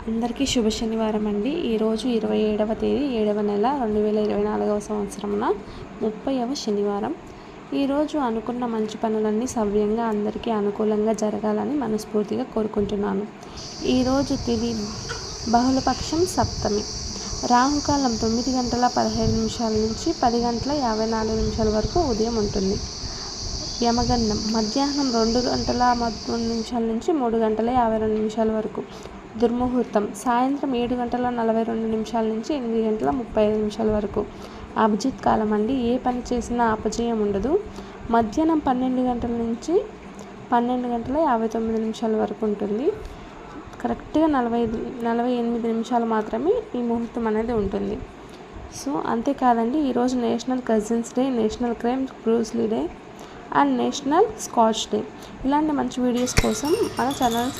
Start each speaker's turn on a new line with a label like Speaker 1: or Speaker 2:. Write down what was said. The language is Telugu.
Speaker 1: అందరికీ శుభ శనివారం అండి. ఈరోజు 27వ తేదీ 7వ నెల 2024వ సంవత్సరమున 30వ శనివారం. ఈరోజు అనుకున్న మంచి పనులన్నీ సవ్యంగా అందరికీ అనుకూలంగా జరగాలని మనస్ఫూర్తిగా కోరుకుంటున్నాను. ఈరోజు తిథి బహుళపక్షం సప్తమి. రాహుకాలం 9 గంటల 15 నిమిషాల నుంచి 10 గంటల 54 నిమిషాల వరకు ఉదయం ఉంటుంది. యమగండం మధ్యాహ్నం 2 గంటల 13 నిమిషాల నుంచి 3 గంటల 52 నిమిషాల వరకు. దుర్ముహూర్తం సాయంత్రం 7 గంటల 42 నిమిషాల నుంచి 8 గంటల 35 నిమిషాల వరకు. అభిజిత్ కాలం అండి. ఏ పని చేసినా అపజయం ఉండదు. మధ్యాహ్నం 12 గంటల నుంచి 12 గంటల 59 నిమిషాల వరకు ఉంటుంది. కరెక్ట్గా 48 నిమిషాలు మాత్రమే ఈ ముహూర్తం అనేది ఉంటుంది. సో అంతేకాదండి, ఈరోజు national cousins day, national crime Bruce Lee day and national scotch day. ఇలాంటి మంచి వీడియోస్ కోసం మన ఛానల్